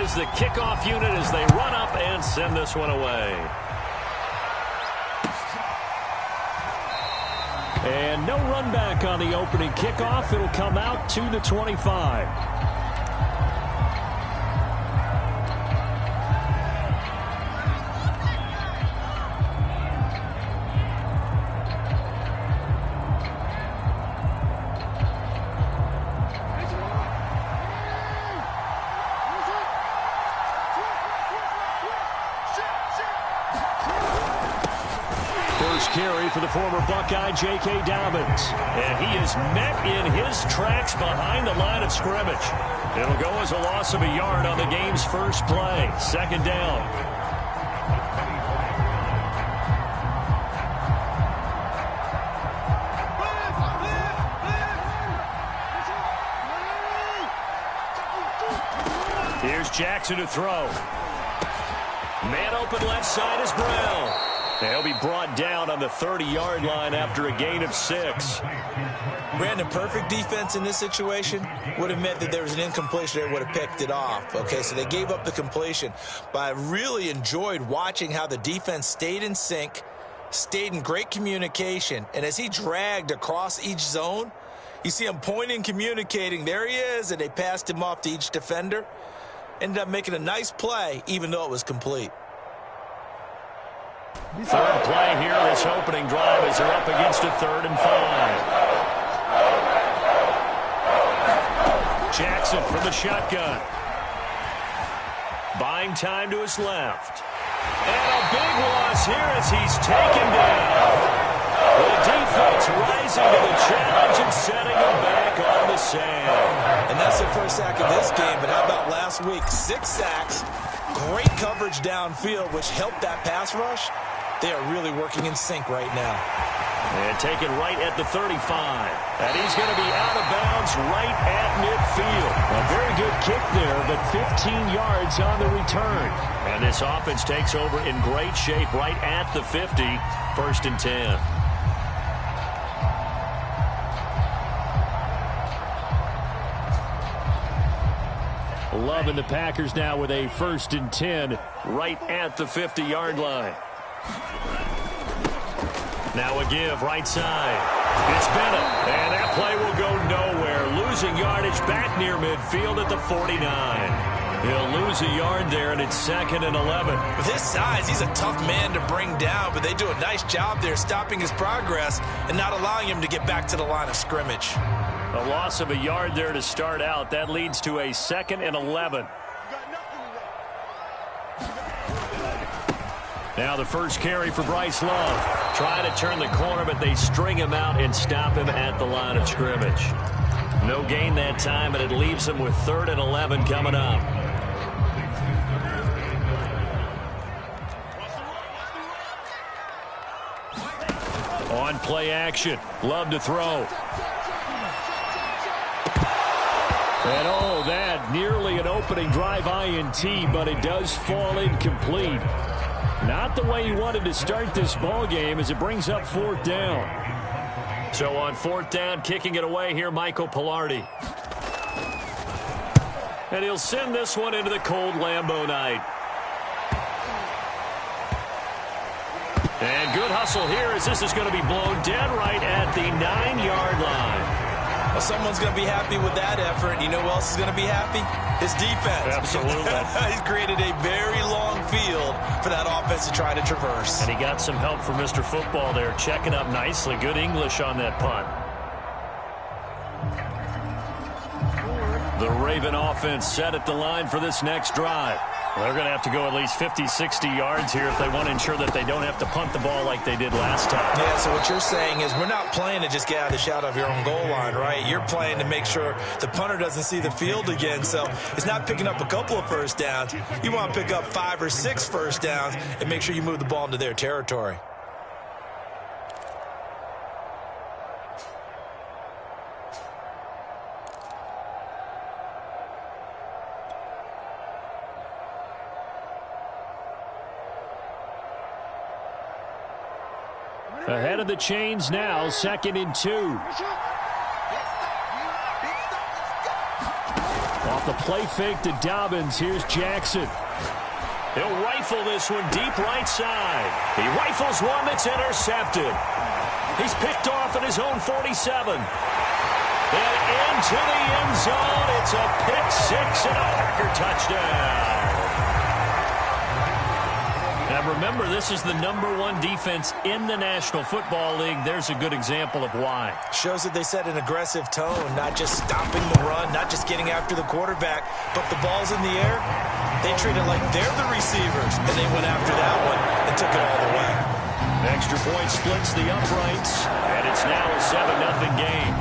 is the kickoff unit as they run up and send this one away. And no run back on the opening kickoff. It'll come out to the 25. Carry for the former Buckeye, J.K. Dobbins. And he is met in his tracks behind the line of scrimmage. It'll go as a loss of a yard on the game's first play. Second down. Here's Jackson to throw. Man open left side is Brown. He'll be brought down on the 30-yard line after a gain of 6. Brandon, perfect defense in this situation would have meant that there was an incompletion. They would have picked it off. Okay, so they gave up the completion. But I really enjoyed watching how the defense stayed in sync, stayed in great communication. And as he dragged across each zone, you see him pointing, communicating. There he is, and they passed him off to each defender. Ended up making a nice play, even though it was complete. Third play here, this opening drive as they're up against a 3rd and 5. Jackson from the shotgun. Buying time to his left. And a big loss here as he's taken down. The defense rising to the challenge and setting him back on the sand. And that's the first sack of this game, but how about last week? 6 sacks, great coverage downfield, which helped that pass rush. They are really working in sync right now. And taken right at the 35. And he's going to be out of bounds right at midfield. A very good kick there, but 15 yards on the return. And this offense takes over in great shape right at the 50. 1st and 10. Loving the Packers now with a 1st and 10 right at the 50-yard line. Now a give right side. It's Bennett, and that play will go nowhere. Losing yardage back near midfield at the 49. He'll lose a yard there, and it's 2nd and 11. With his size, he's a tough man to bring down, but they do a nice job there stopping his progress and not allowing him to get back to the line of scrimmage. A loss of a yard there to start out. That leads to a 2nd and 11. Now the first carry for Bryce Love. Trying to turn the corner, but they string him out and stop him at the line of scrimmage. No gain that time, but it leaves him with 3rd and 11 coming up. On play action. Love to throw. And oh, that nearly an opening drive INT, but it does fall incomplete. Not the way he wanted to start this ball game as it brings up 4th down. So on 4th down, kicking it away here, Michael Palardy. And he'll send this one into the cold Lambeau night. And good hustle here as this is going to be blown dead right at the 9-yard line. Well, someone's going to be happy with that effort. You know who else is going to be happy? His defense. Absolutely. He's created a very long field for that offense to try to traverse. And he got some help from Mr. Football there, checking up nicely. Good English on that punt. The Raven offense set at the line for this next drive. Well, they're going to have to go at least 50, 60 yards here if they want to ensure that they don't have to punt the ball like they did last time. Yeah, so what you're saying is we're not playing to just get out of the shadow of your own goal line, right? You're playing to make sure the punter doesn't see the field again. So it's not picking up a couple of first downs. You want to pick up 5 or 6 first downs and make sure you move the ball into their territory. Ahead of the chains now, 2nd and 2. Off the play fake to Dobbins. Here's Jackson. He'll rifle this one deep right side. He rifles one that's intercepted. He's picked off at his own 47. And into the end zone. It's a pick six and a Packer touchdown. Now remember, this is the #1 defense in the National Football League. There's a good example of why. Shows that they set an aggressive tone, not just stopping the run, not just getting after the quarterback, but the ball's in the air. They treat it like they're the receivers, and they went after that one and took it all the way. Extra point splits the uprights, and it's now a 7-0 game.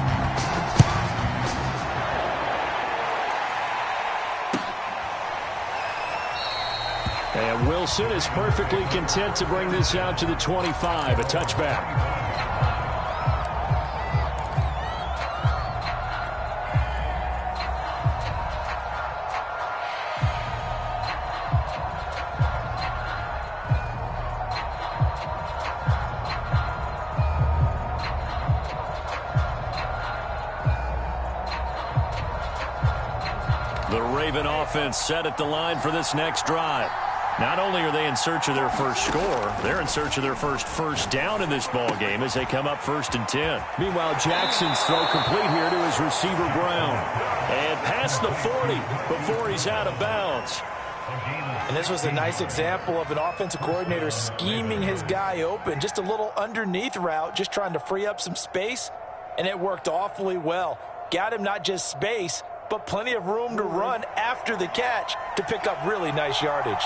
And Wilson is perfectly content to bring this out to the 25, a touchback. The Raven offense set at the line for this next drive. Not only are they in search of their first score, they're in search of their first down in this ball game as they come up 1st and 10. Meanwhile, Jackson's throw complete here to his receiver Brown. And past the 40 before he's out of bounds. And this was a nice example of an offensive coordinator scheming his guy open. Just a little underneath route, just trying to free up some space. And it worked awfully well. Got him not just space, but plenty of room to run after the catch to pick up really nice yardage.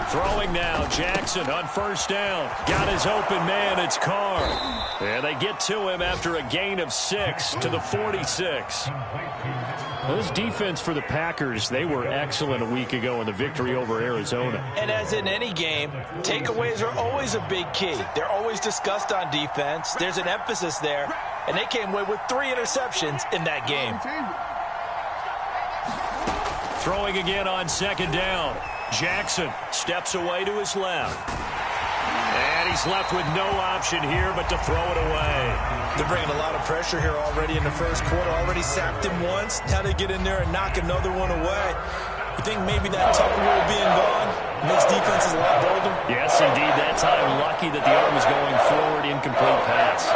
Throwing now, Jackson on 1st down. Got his open man, it's Carr. And they get to him after a gain of 6 to the 46. This defense for the Packers, they were excellent a week ago in the victory over Arizona. And as in any game, takeaways are always a big key. They're always discussed on defense. There's an emphasis there. And they came away with 3 interceptions in that game. Throwing again on 2nd down. Jackson steps away to his left. And he's left with no option here but to throw it away. They're bringing a lot of pressure here already in the first quarter. Already sacked him once. Now they get in there and knock another one away. You think maybe that Tucker rule being gone makes defenses a lot bolder? Yes, indeed. That time, lucky that the arm was going forward, incomplete pass.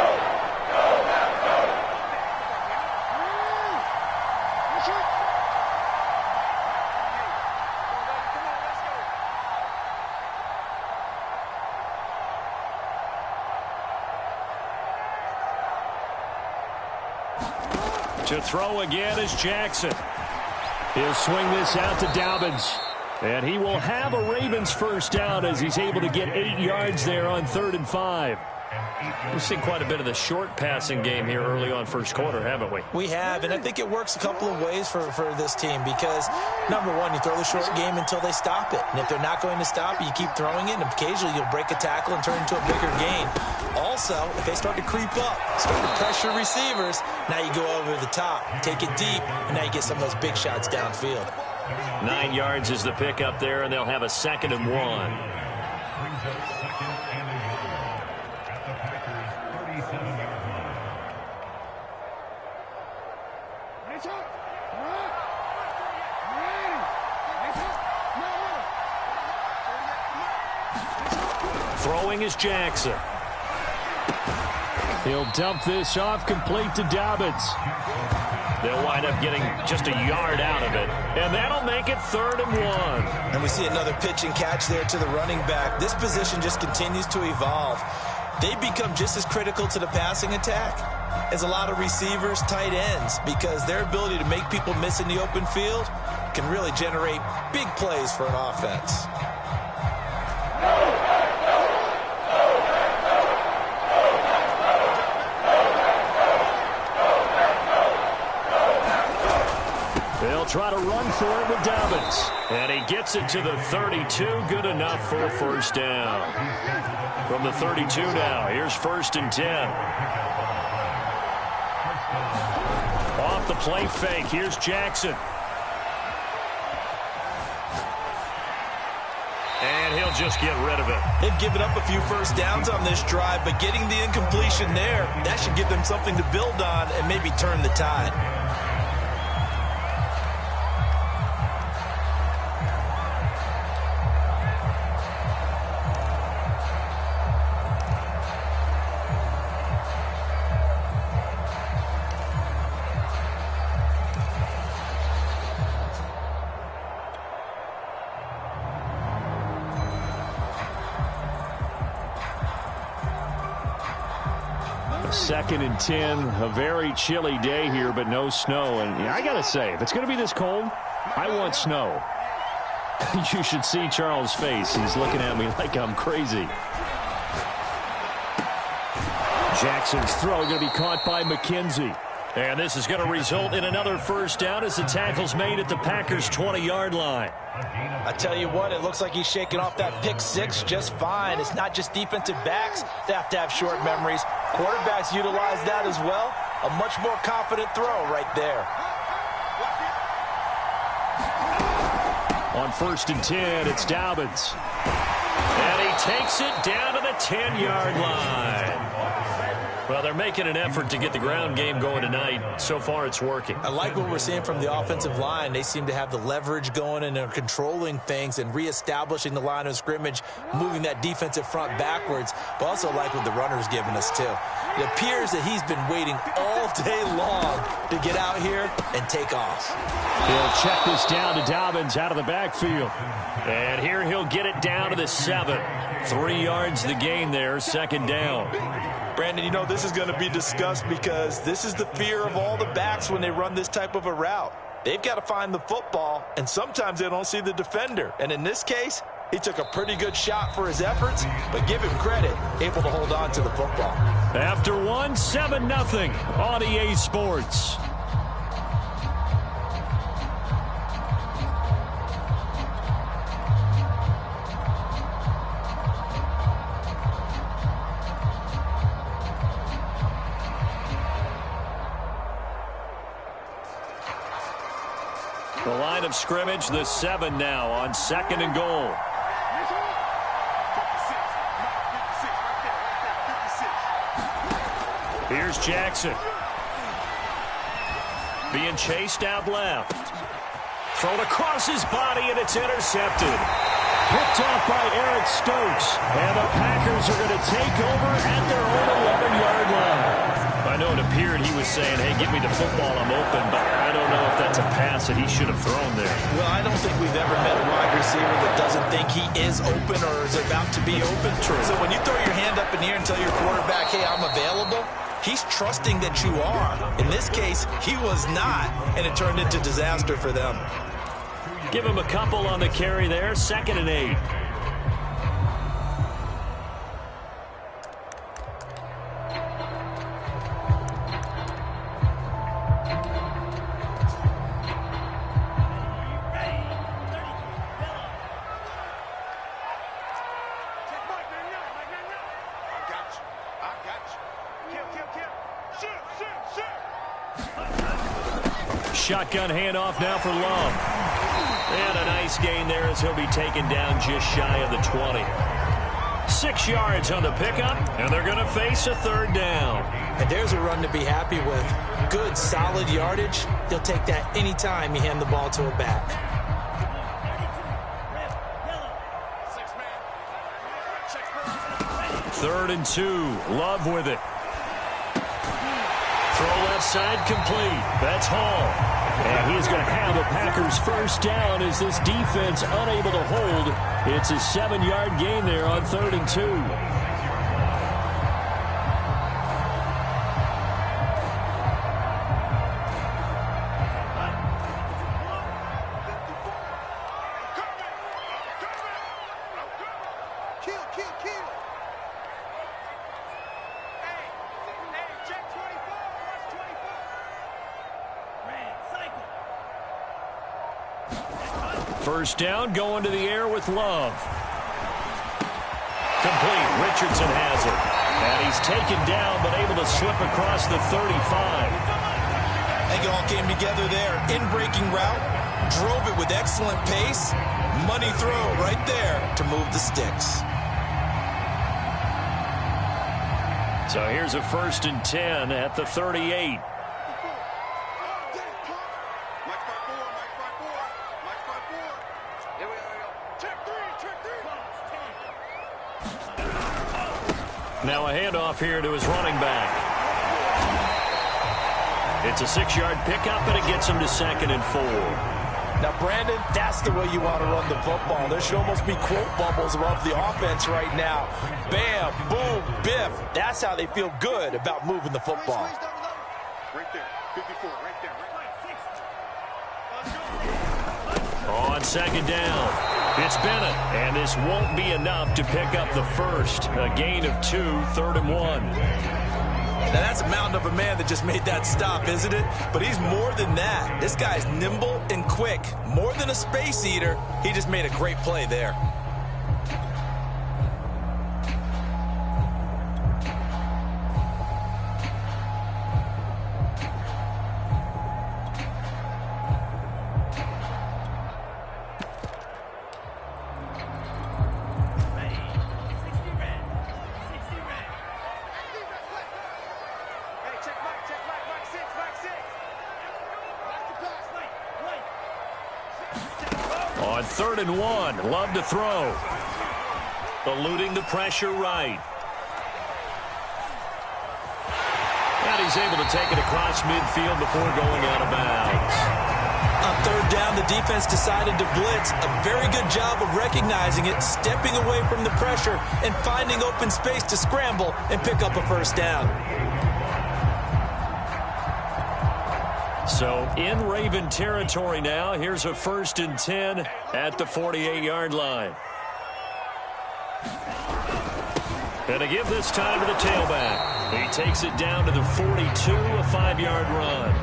To throw again is Jackson. He'll swing this out to Dobbins. And he will have a Ravens first down as he's able to get 8 yards there on 3rd and 5. We've seen quite a bit of the short passing game here early on first quarter, haven't we? We have, and I think it works a couple of ways for this team because, number one, you throw the short game until they stop it. And if they're not going to stop it, you keep throwing it, and occasionally you'll break a tackle and turn it into a bigger gain. Also, if they start to creep up, start to pressure receivers, now you go over the top, take it deep, and now you get some of those big shots downfield. 9 yards is the pickup there, and they'll have a 2nd and 1. Throwing is Jackson. He'll dump this off complete to Dobbins. They'll wind up getting just a yard out of it. And that'll make it 3rd and 1. And we see another pitch and catch there to the running back. This position just continues to evolve. They become just as critical to the passing attack as a lot of receivers, tight ends, because their ability to make people miss in the open field can really generate big plays for an offense. They'll try to run for it with Dobbins. And he gets it to the 32. Good enough for a first down. From the 32 now, here's 1st and 10. Off the play fake, here's Jackson. And he'll they'll just get rid of it. They've given up a few first downs on this drive, but getting the incompletion there, that should give them something to build on and maybe turn the tide. Second and 10, a very chilly day here, but no snow. And I got to say, if it's going to be this cold, I want snow. You should see Charles' face. He's looking at me like I'm crazy. Jackson's throw going to be caught by McKenzie. And this is going to result in another first down as the tackle's made at the Packers' 20-yard line. I tell you what, it looks like he's shaking off that pick six just fine. It's not just defensive backs that have to have short memories. Quarterbacks utilize that as well. A much more confident throw right there. On 1st and 10, it's Dobbins. And he takes it down to the 10-yard line. Well, they're making an effort to get the ground game going tonight. So far, it's working. I like what we're seeing from the offensive line. They seem to have the leverage going and are controlling things and reestablishing the line of scrimmage, moving that defensive front backwards. But also like what the runner's giving us, too. It appears that he's been waiting all day long to get out here and take off. He'll check this down to Dobbins out of the backfield. And here he'll get it down to the 7. 3 yards the gain there, 2nd down. Brandon, you know, this is going to be discussed because this is the fear of all the backs when they run this type of a route. They've got to find the football, and sometimes they don't see the defender. And in this case, he took a pretty good shot for his efforts, but give him credit, able to hold on to the football. After 1, 7-0 on EA Sports. The line of scrimmage, the 7 now on 2nd and goal. Here's Jackson. Being chased out left. Thrown across his body, and it's intercepted. Picked off by Eric Stokes. And the Packers are going to take over at their own 11-yard line. I know it appeared he was saying, hey, give me the football, I'm open, but I don't know if that's a pass that he should have thrown there. Well, I don't think we've ever met a wide receiver that doesn't think he is open or is about to be open. True. So when you throw your hand up in the air and tell your quarterback, hey, I'm available, he's trusting that you are. In this case, he was not, and it turned into disaster for them. Give him a couple on the carry there, 2nd and 8. Shotgun handoff now for Love. And a nice gain there as he'll be taken down just shy of the 20. 6 yards on the pickup, and they're going to face a 3rd down. And there's a run to be happy with. Good, solid yardage. He'll take that anytime you hand the ball to a back. Third and 2. Love with it. Throw left side complete. That's Hall. And he's going to have a Packers first down as this defense unable to hold. It's a 7-yard gain there on 3rd and 2. First down, going to the air with Love. Complete. Richardson has it. And he's taken down, but able to slip across the 35. I think it all came together there. In-breaking route. drove it with excellent pace. Money throw right there to move the sticks. So here's a 1st and 10 at the 38. Now a handoff here to his running back. It's a 6-yard pickup, and it gets him to 2nd and 4. Now, Brandon, that's the way you want to run the football. There should almost be quote bubbles above the offense right now. Bam, boom, biff. That's how they feel good about moving the football. Right there, 54, right there. On 2nd down, it's Bennett, and this won't be enough to pick up the first. A gain of 2, 3rd and 1. Now, that's a mountain of a man that just made that stop, isn't it? But he's more than that. This guy's nimble and quick. More than a space eater, he just made a great play there. On 3rd and 1, Love to throw. Eluding the pressure right. And he's able to take it across midfield before going out of bounds. On 3rd down, the defense decided to blitz. A very good job of recognizing it, stepping away from the pressure, and finding open space to scramble and pick up a 1st down. So in Raven territory now. Here's a 1st and 10 at the 48-yard line. And to give this time to the tailback. He takes it down to the 42, a 5-yard run.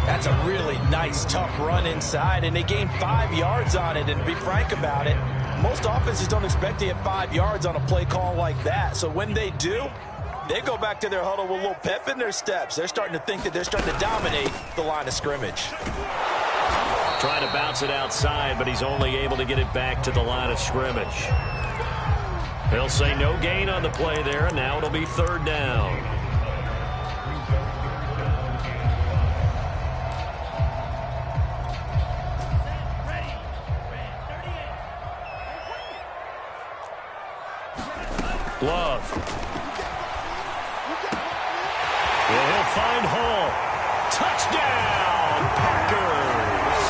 That's a really nice, tough run inside, and they gained 5 yards on it. And to be frank about it, most offenses don't expect to get 5 yards on a play call like that. So when they do, they go back to their huddle with a little pep in their steps. They're starting to think that they're starting to dominate the line of scrimmage. Trying to bounce it outside, but he's only able to get it back to the line of scrimmage. They'll say no gain on the play there, and now it'll be 3rd down. Love. Well, he'll find Hall. Touchdown, Packers.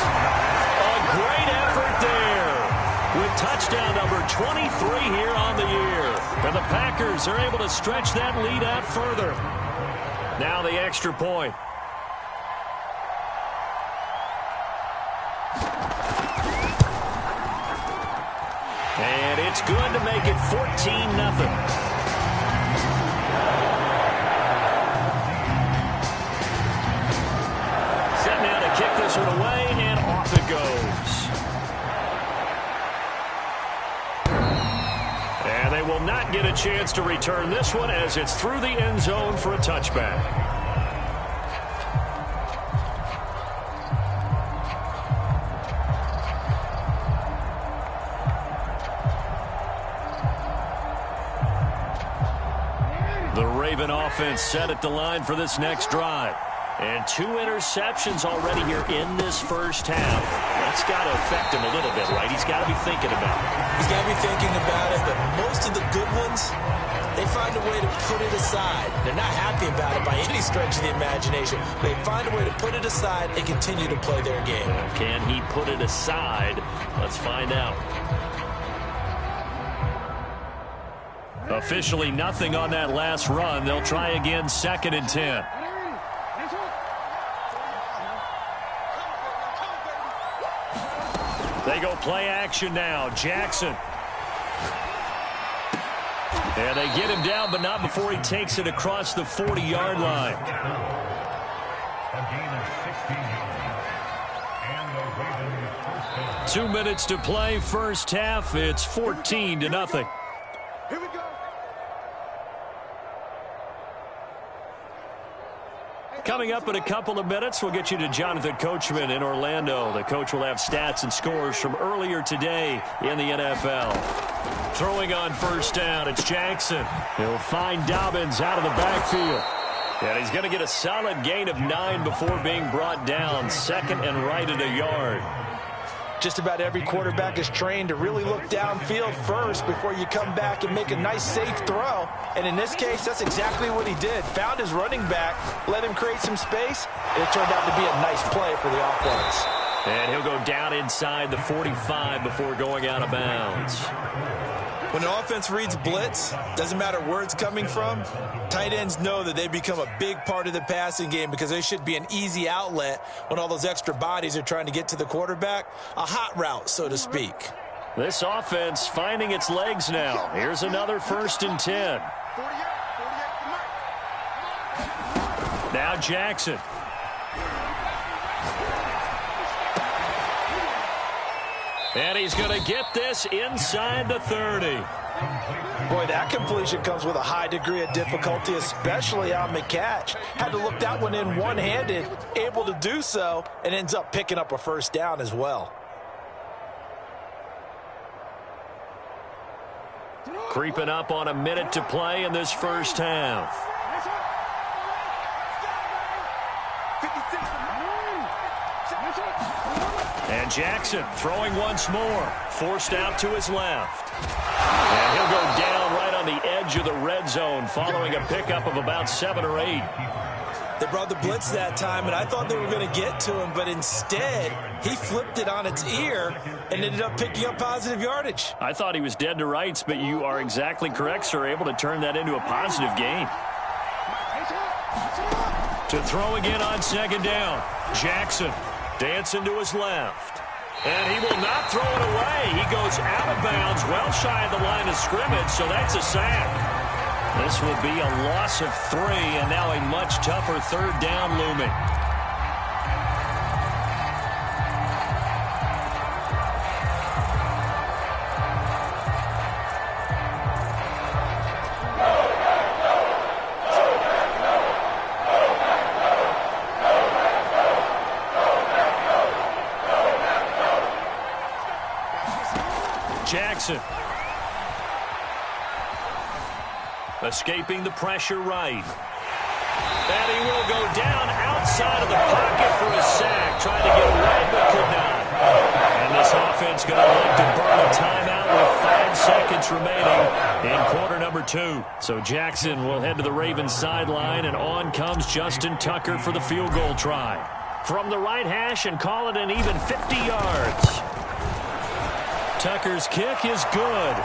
A great effort there with touchdown number 23 here on the year. And the Packers are able to stretch that lead out further. Now the extra point. And it's good to make it 14-0. Kick this one away, and off it goes. And they will not get a chance to return this one as it's through the end zone for a touchback. The Raven offense set at the line for this next drive. And 2 interceptions already here in this first half. That's got to affect him a little bit, right? He's got to be thinking about it. He's got to be thinking about it, but most of the good ones, they find a way to put it aside. They're not happy about it by any stretch of the imagination. They find a way to put it aside and continue to play their game. Can he put it aside? Let's find out. Officially nothing on that last run. They'll try again, 2nd and 10. They go play action now. Jackson. And they get him down, but not before he takes it across the 40-yard line. A gain of 16 yards. And the Ravens first down. 2 minutes to play, first half. It's 14-0. Here we go. Coming up in a couple of minutes, we'll get you to Jonathan Coachman in Orlando. The coach will have stats and scores from earlier today in the NFL. Throwing on first down, it's Jackson. He'll find Dobbins out of the backfield. And he's going to get a solid gain of 9 before being brought down. Second and right at a yard. Just about every quarterback is trained to really look downfield first before you come back and make a nice, safe throw. And in this case, that's exactly what he did. Found his running back, let him create some space, and it turned out to be a nice play for the offense. And he'll go down inside the 45 before going out of bounds. When an offense reads blitz, doesn't matter where it's coming from, tight ends know that they become a big part of the passing game because they should be an easy outlet when all those extra bodies are trying to get to the quarterback. A hot route, so to speak. This offense finding its legs now. Here's another 1st and 10. Now Jackson. And he's going to get this inside the 30. Boy, that completion comes with a high degree of difficulty, especially on the catch. Had to look that one in one-handed, able to do so, and ends up picking up a first down as well. Creeping up on a minute to play in this first half. And Jackson throwing once more. Forced out to his left. And he'll go down right on the edge of the red zone following a pickup of about 7 or 8. They brought the blitz that time, and I thought they were going to get to him, but instead he flipped it on its ear and ended up picking up positive yardage. I thought he was dead to rights, but you are exactly correct, sir. Able to turn that into a positive gain. To throw again on second down. Jackson dancing to his left. And he will not throw it away. He goes out of bounds, well shy of the line of scrimmage, so that's a sack. This will be a loss of 3, and now a much tougher 3rd down looming. Jackson. Escaping the pressure right. And he will go down outside of the pocket for a sack. Trying to get away, but could not. And this offense going to like to burn a timeout with 5 seconds remaining in quarter number 2. So Jackson will head to the Ravens sideline, and on comes Justin Tucker for the field goal try. From the right hash and call it an even 50 yards. Tucker's kick is good.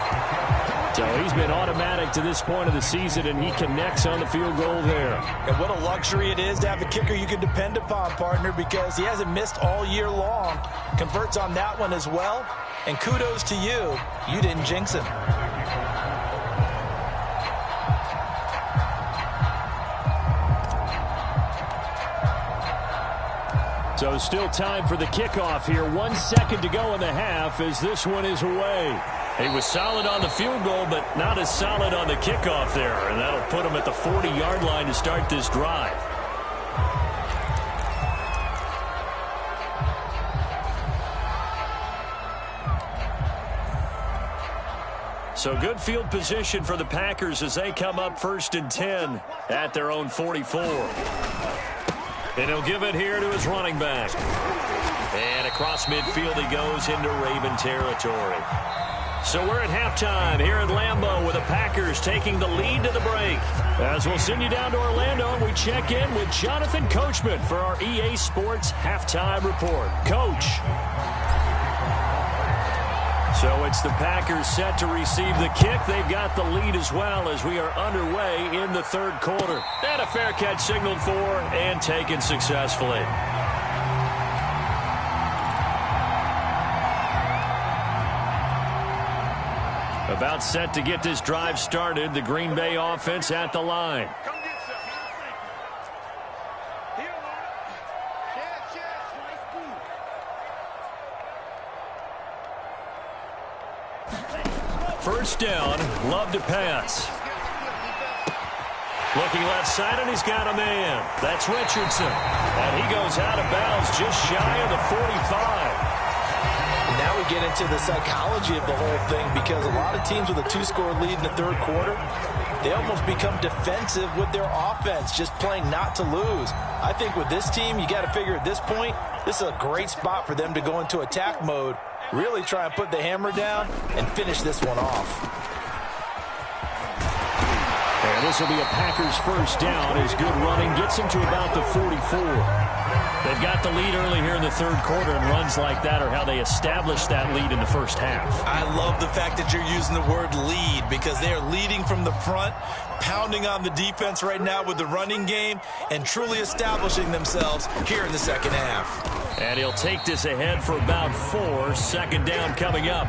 So he's been automatic to this point of the season, and he connects on the field goal there. And what a luxury it is to have a kicker you can depend upon, partner, because he hasn't missed all year long. Converts on that one as well. And kudos to you. You didn't jinx him. So still time for the kickoff here. 1 second to go in the half as this one is away. He was solid on the field goal, but not as solid on the kickoff there. And that'll put him at the 40-yard line to start this drive. So good field position for the Packers as they come up 1st and 10 at their own 44. And he'll give it here to his running back. And across midfield he goes into Raven territory. So we're at halftime here at Lambeau with the Packers taking the lead to the break. As we'll send you down to Orlando and we check in with Jonathan Coachman for our EA Sports Halftime Report. Coach. So it's the Packers set to receive the kick. They've got the lead as well as we are underway in the 3rd quarter. And a fair catch signaled for and taken successfully. About set to get this drive started. The Green Bay offense at the line. First down, Love to pass. Looking left side, and he's got a man. That's Richardson. And he goes out of bounds just shy of the 45. Now we get into the psychology of the whole thing, because a lot of teams with a 2-score lead in the third quarter, they almost become defensive with their offense, just playing not to lose. I think with this team, you got to figure at this point, this is a great spot for them to go into attack mode, really try and put the hammer down and finish this one off. And this will be a Packers first down as good running gets them to about the 44. They've got the lead early here in the third quarter, and runs like that are how they establish that lead in the first half. I love the fact that you're using the word lead, because they are leading from the front, pounding on the defense right now with the running game, and truly establishing themselves here in the second half. And he'll take this ahead for about 4. Second down coming up.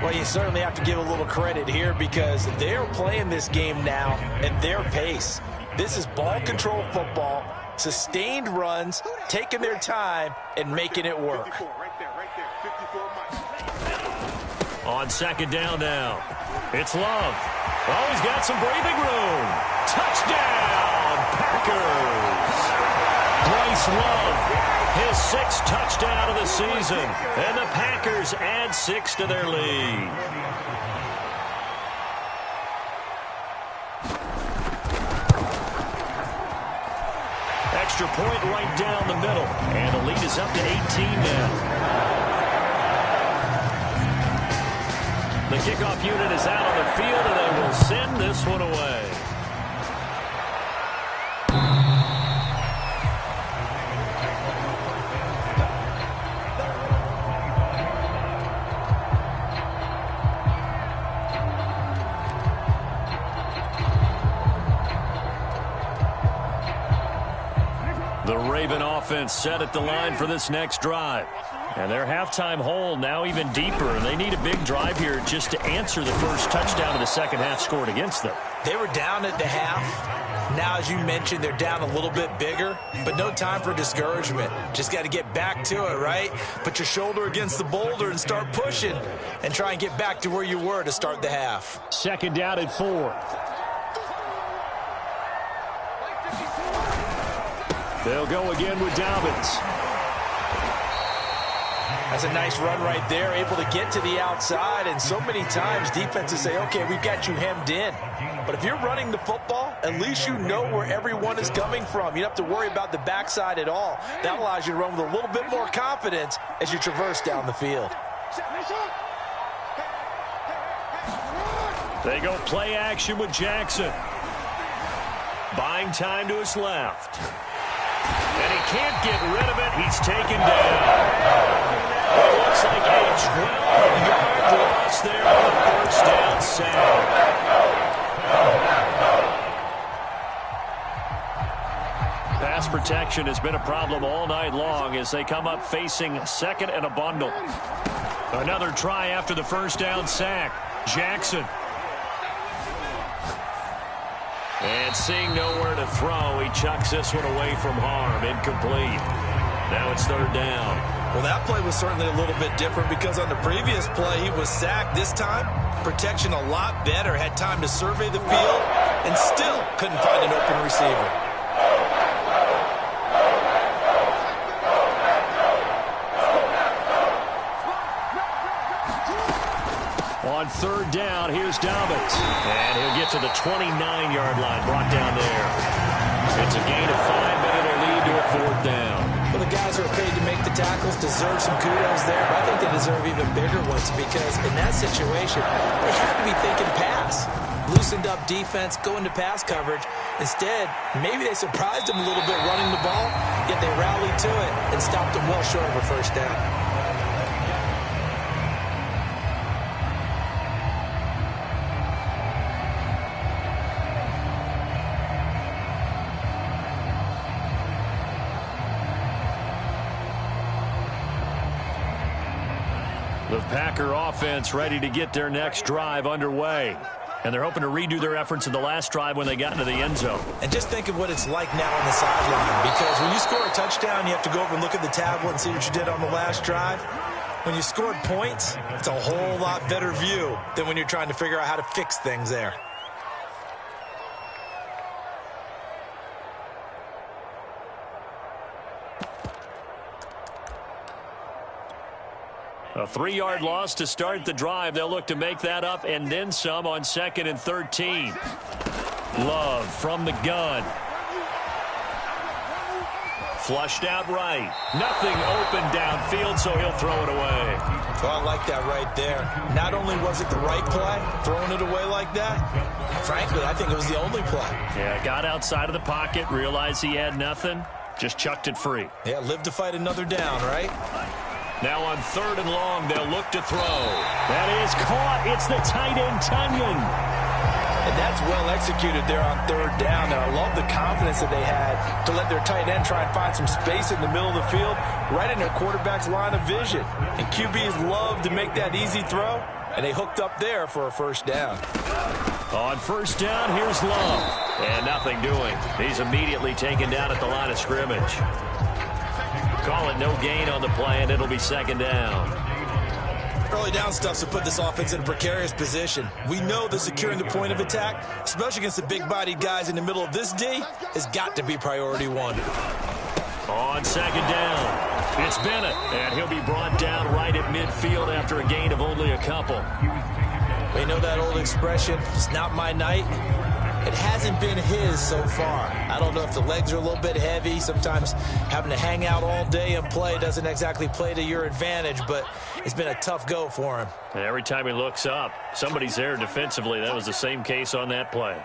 Well, you certainly have to give a little credit here, because they're playing this game now at their pace. This is ball control football, sustained runs, taking their time, and making it work. On second down now, it's Love. Oh, he's got some breathing room. Touchdown, Packers. Bryce Love, his 6th touchdown of the season, and the Packers add 6 to their lead. Extra point right down the middle, and the lead is up to 18 now. The kickoff unit is out on the field, and they will send this one away. The Raven offense set at the line for this next drive. And their halftime hole now even deeper, and they need a big drive here just to answer the first touchdown of the second half scored against them. They were down at the half. Now, as you mentioned, they're down a little bit bigger, but no time for discouragement. Just got to get back to it, right? Put your shoulder against the boulder and start pushing, and try and get back to where you were to start the half. Second down at 4. They'll go again with Dobbins. That's a nice run right there, able to get to the outside, and so many times defenses say, okay, we've got you hemmed in. But if you're running the football, at least you know where everyone is coming from. You don't have to worry about the backside at all. That allows you to run with a little bit more confidence as you traverse down the field. They go play action with Jackson. Buying time to his left. And he can't get rid of it. He's taken down. It looks like a 12-yard loss there on the first down sack. Pass protection has been a problem all night long as they come up facing second and a bundle. Another try after the first down sack. Jackson. And seeing nowhere to throw, he chucks this one away from harm. Incomplete. Now it's third down. Well, that play was certainly a little bit different, because on the previous play, he was sacked. This time, protection a lot better. Had time to survey the field and still couldn't find an open receiver. On third down, here's Dobbins. And he'll get to the 29-yard line, brought down there. It's a gain of 5, but it'll lead to a fourth down. Well, the guys who are paid to make the tackles deserve some kudos there, but I think they deserve even bigger ones, because in that situation, they have to be thinking pass. Loosened up defense, go into pass coverage. Instead, maybe they surprised them a little bit running the ball, yet they rallied to it and stopped them well short of a first down. The Packer offense ready to get their next drive underway. And they're hoping to redo their efforts in the last drive when they got into the end zone. And just think of what it's like now on the sideline, because when you score a touchdown, you have to go over and look at the tablet and see what you did on the last drive. When you scored points, it's a whole lot better view than when you're trying to figure out how to fix things there. A 3-yard loss to start the drive. They'll look to make that up and then some on 2nd and 13. Love from the gun. Flushed out right. Nothing open downfield, so he'll throw it away. Well, I like that right there. Not only was it the right play, throwing it away like that, frankly, I think it was the only play. Yeah, got outside of the pocket, realized he had nothing, just chucked it free. Yeah, live to fight another down, right? Now on 3rd and long, they'll look to throw. That is caught. It's the tight end, Tunyon. And that's well executed there on 3rd down. And I love the confidence that they had to let their tight end try and find some space in the middle of the field, right in their quarterback's line of vision. And QBs love to make that easy throw, and they hooked up there for a 1st down. On 1st down, here's Love. And nothing doing. He's immediately taken down at the line of scrimmage. Call it no gain on the play, and it'll be 2nd down. Early down stuff to put this offense in a precarious position. We know that securing the point of attack, especially against the big-bodied guys in the middle of this D, has got to be priority 1. On 2nd down, it's Bennett, and he'll be brought down right at midfield after a gain of only a couple. We know that old expression, it's not my night. It hasn't been his so far. I don't know if the legs are a little bit heavy. Sometimes having to hang out all day and play doesn't exactly play to your advantage, but it's been a tough go for him. And every time he looks up, somebody's there defensively. That was the same case on that play.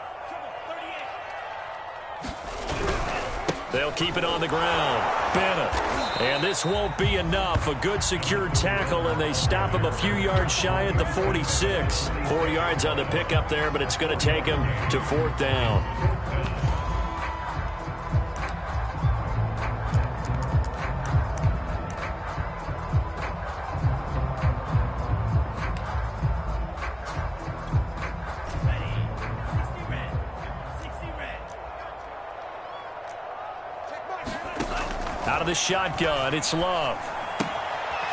They'll keep it on the ground. Bennett. And this won't be enough. A good secure tackle, and they stop him a few yards shy at the 46. 4 yards on the pickup there, but it's going to take him to 4th down. Out of the shotgun, it's Love.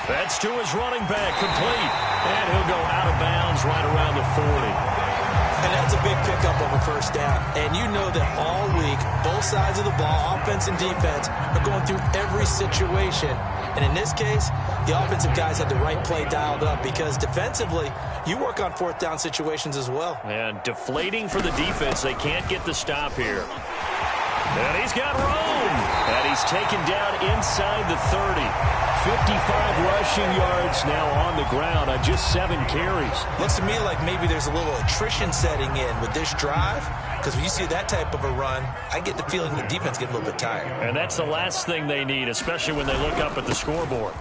That's to his running back, complete. And he'll go out of bounds right around the 40. And that's a big pickup of a 1st down. And you know that all week, both sides of the ball, offense and defense, are going through every situation. And in this case, the offensive guys had the right play dialed up because defensively, you work on 4th down situations as well. And deflating for the defense. They can't get the stop here. And he's got room. And he's taken down inside the 30. 55 rushing yards now on the ground on just 7 carries. Looks to me like maybe there's a little attrition setting in with this drive, because when you see that type of a run, I get the feeling the defense gets a little bit tired. And that's the last thing they need, especially when they look up at the scoreboard.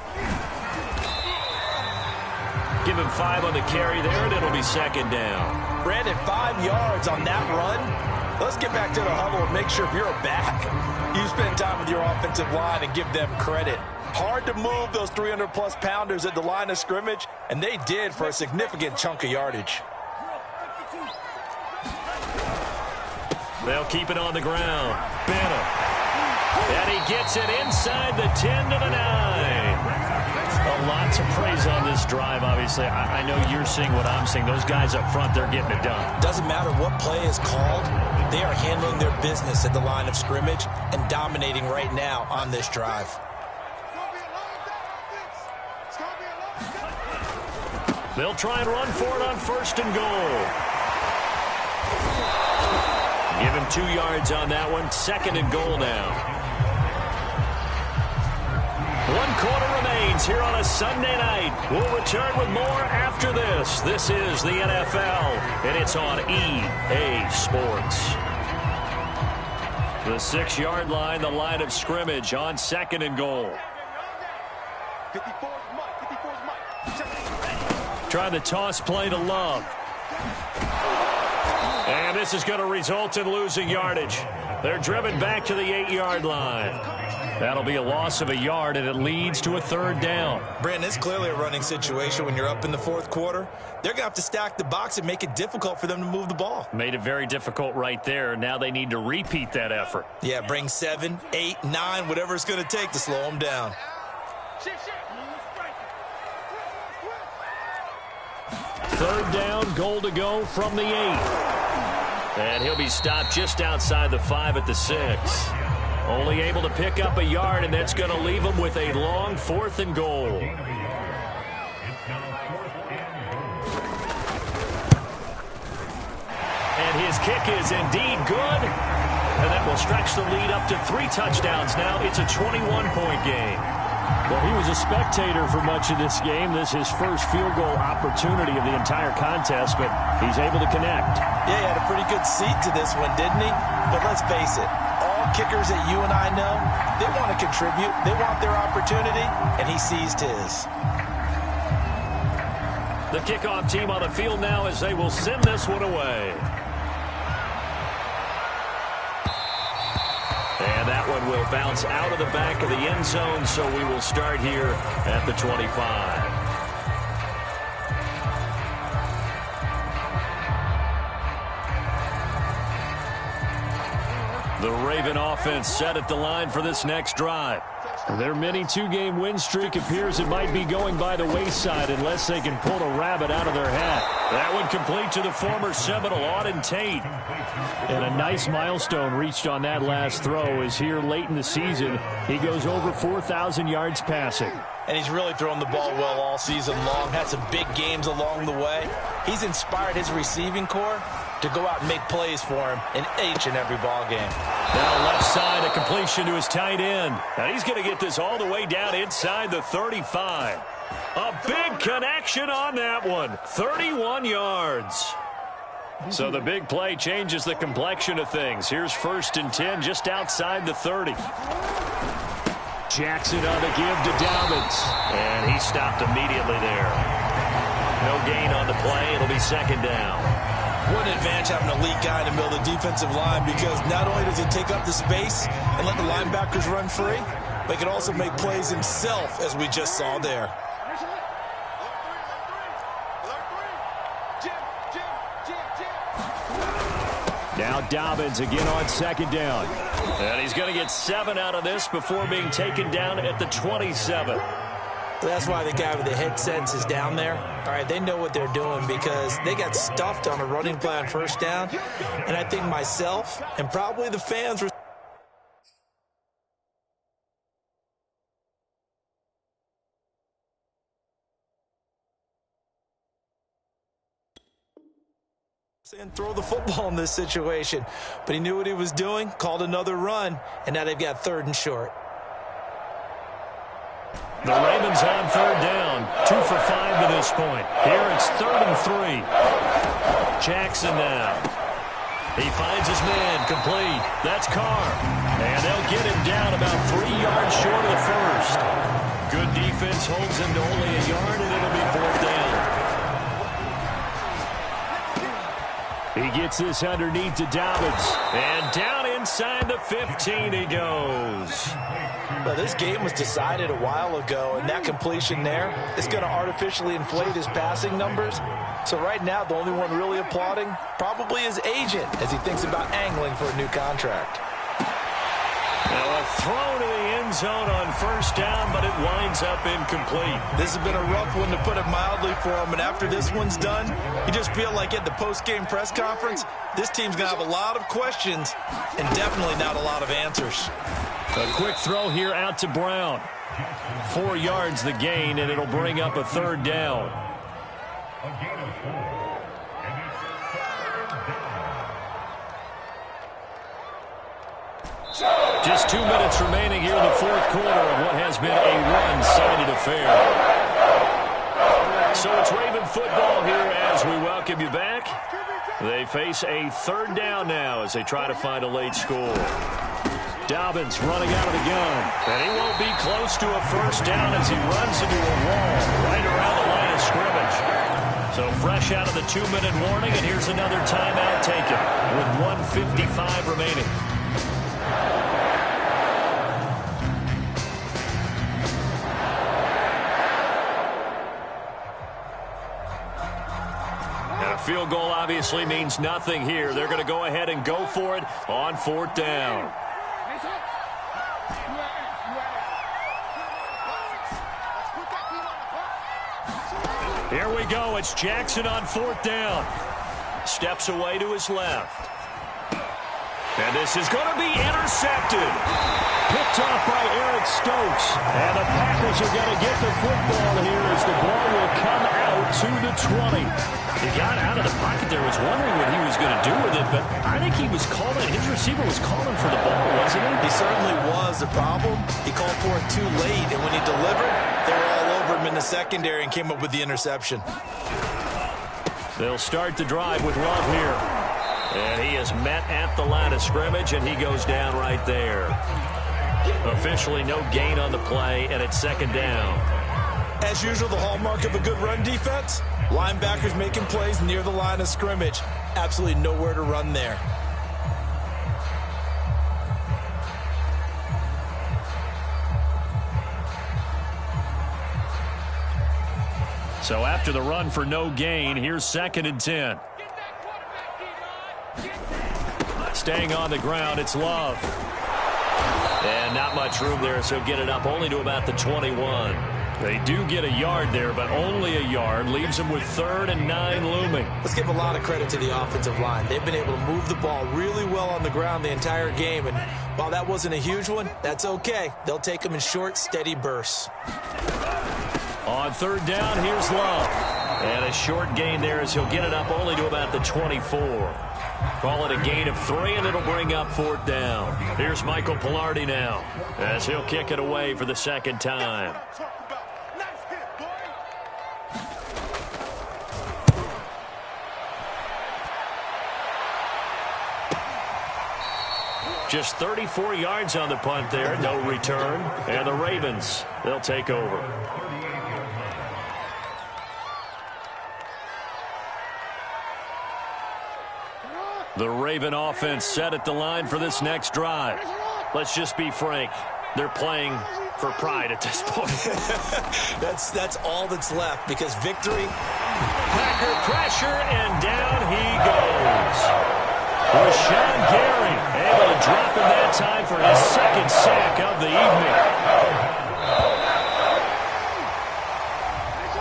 Give him 5 on the carry there, and it'll be 2nd down. Brandon, 5 yards on that run. Let's get back to the huddle and make sure if you're a back, you spend time with your offensive line and give them credit. Hard to move those 300-plus pounders at the line of scrimmage, and they did for a significant chunk of yardage. They'll keep it on the ground. Bennett. And he gets it inside the 10 to the 9. A lot to praise on this drive, obviously. I know you're seeing what I'm seeing. Those guys up front, they're getting it done. Doesn't matter what play is called. They are handling their business at the line of scrimmage and dominating right now on this drive. They'll try and run for it on 1st and goal. Give him 2 yards on that one. 2nd and goal now. 1 quarter remains here on a Sunday night. We'll return with more after this. This is the NFL, and it's on EA Sports. The 6-yard line, the line of scrimmage on 2nd and goal. 54's Mike. Trying the toss play to Love. And this is going to result in losing yardage. They're driven back to the 8-yard line. That'll be a loss of a yard, and it leads to a 3rd down. Brandon, it's clearly a running situation when you're up in the 4th quarter. They're going to have to stack the box and make it difficult for them to move the ball. Made it very difficult right there. Now they need to repeat that effort. Yeah, bring 7, 8, 9, whatever it's going to take to slow them down. 3rd down, goal to go from the 8. And he'll be stopped just outside the 5 at the 6. Only able to pick up a yard, and that's going to leave him with a long 4th and goal. His kick is indeed good, and that will stretch the lead up to 3 touchdowns now. It's a 21-point game. Well, he was a spectator for much of this game. This is his first field goal opportunity of the entire contest, but he's able to connect. Yeah, he had a pretty good seat to this one, didn't he? But let's face it, all kickers that you and I know, they want to contribute. They want their opportunity, and he seized his. The kickoff team on the field now as they will send this one away. And that one will bounce out of the back of the end zone, so we will start here at the 25. The Raven offense set at the line for this next drive. Their mini 2-game win streak appears it might be going by the wayside unless they can pull a rabbit out of their hat. That one complete to the former Seminole, Auden Tate. And a nice milestone reached on that last throw is here late in the season. He goes over 4,000 yards passing. And he's really thrown the ball well all season long. Had some big games along the way. He's inspired his receiving corps to go out and make plays for him in each and every ball game. Now left side, a completion to his tight end. Now he's going to get this all the way down inside the 35. A big connection on that one. 31 yards. So the big play changes the complexion of things. Here's 1st and 10 just outside the 30. Jackson on the give to Dobbins. And he stopped immediately there. No gain on the play. It'll be 2nd down. What an advantage having an elite guy in the middle of the defensive line, because not only does he take up the space and let the linebackers run free, but he can also make plays himself, as we just saw there. Now Dobbins again on 2nd down. And he's going to get 7 out of this before being taken down at the 27. That's why the guy with the headsets is down there. All right, they know what they're doing because they got stuffed on a running play on 1st down. And I think myself and probably the fans were saying throw the football in this situation. But he knew what he was doing, called another run, and now they've got 3rd and short. The Ravens on 3rd down. 2 for 5 to this point. Here it's 3rd and 3. Jackson now. He finds his man complete. That's Carr. And they'll get him down about 3 yards short of the 1st. Good defense holds him to only a yard, and it'll be 4th down. He gets this underneath to Dobbins. And down inside the 15 he goes. Well, this game was decided a while ago, and that completion there is going to artificially inflate his passing numbers. So right now, the only one really applauding probably his agent as he thinks about angling for a new contract. Now a throw to the end zone on 1st down, but it winds up incomplete. This has been a rough one, to put it mildly, for him. And after this one's done, you just feel like at the post-game press conference, this team's going to have a lot of questions and definitely not a lot of answers. A quick throw here out to Brown. 4 yards the gain, and it'll bring up a 3rd down. Just 2 minutes remaining here in the 4th quarter of what has been a one-sided affair. So it's Raven football here as we welcome you back. They face a 3rd down now as they try to find a late score. Dobbins running out of the gun. And he won't be close to a 1st down as he runs into a wall right around the line of scrimmage. So fresh out of the 2-minute warning, and here's another timeout taken with 1:55 remaining. And a field goal obviously means nothing here. They're going to go ahead and go for it on 4th down. Here we go. It's Jackson on 4th down. Steps away to his left. And this is going to be intercepted. Picked picked off by Eric Stokes. And the Packers are going to get the football here as the ball will come out to the 20. He got out of the pocket there, was wondering what he was going to do with it, but I think he was calling, his receiver was calling for the ball, wasn't he? He certainly was. The problem, he called for it too late, and when he delivered, they were all over him in the secondary and came up with the interception. They'll start the drive with Love here. And he is met at the line of scrimmage, and he goes down right there. Officially no gain on the play, and it's second down. As usual, the hallmark of a good run defense, linebackers making plays near the line of scrimmage. Absolutely nowhere to run there. So after the run for no gain, here's 2nd and 10. Staying on the ground, it's Love. And not much room there, so get it up only to about the 21. They do get a yard there, but only a yard. Leaves them with 3rd and 9 looming. Let's give a lot of credit to the offensive line. They've been able to move the ball really well on the ground the entire game. And while that wasn't a huge one, that's okay. They'll take them in short, steady bursts. On 3rd down, here's Love. And a short gain there as he'll get it up only to about the 24. Call it a gain of 3, and it'll bring up 4th down. Here's Michael Palardy now as he'll kick it away for the 2nd time. Just 34 yards on the punt there, no return. And the Ravens, they'll take over. The Raven offense set at the line for this next drive. Let's just be frank. They're playing for pride at this point. That's all that's left because victory. Packer pressure, and down he goes. Rashawn Gary able to drop him that time for his 2nd sack of the evening.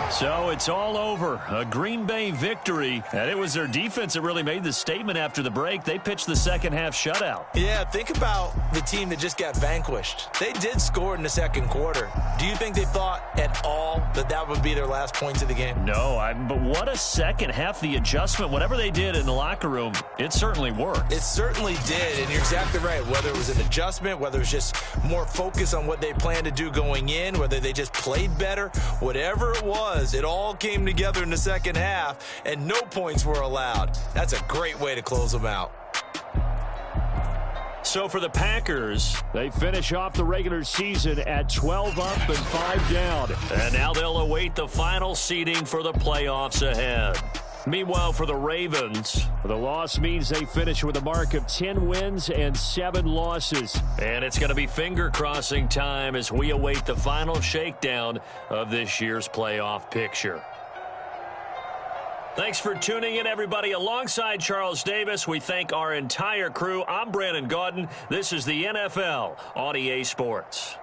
So it's all over. A Green Bay victory. And it was their defense that really made the statement after the break. They pitched the 2nd half shutout. Yeah, think about the team that just got vanquished. They did score in the 2nd quarter. Do you think they thought at all that that would be their last points of the game? No, but what a 2nd half. The adjustment, whatever they did in the locker room, it certainly worked. It certainly did, and you're exactly right. Whether it was an adjustment, whether it was just more focus on what they planned to do going in, whether they just played better, whatever it was, it all came together in the 2nd half, and no points were allowed. That's a great way to close them out. So for the Packers, they finish off the regular season at 12 up and 5 down. And now they'll await the final seeding for the playoffs ahead. Meanwhile, for the Ravens, the loss means they finish with a mark of 10 wins and 7 losses. And it's going to be finger-crossing time as we await the final shakedown of this year's playoff picture. Thanks for tuning in, everybody. Alongside Charles Davis, we thank our entire crew. I'm Brandon Gaudin. This is the NFL on EA Sports.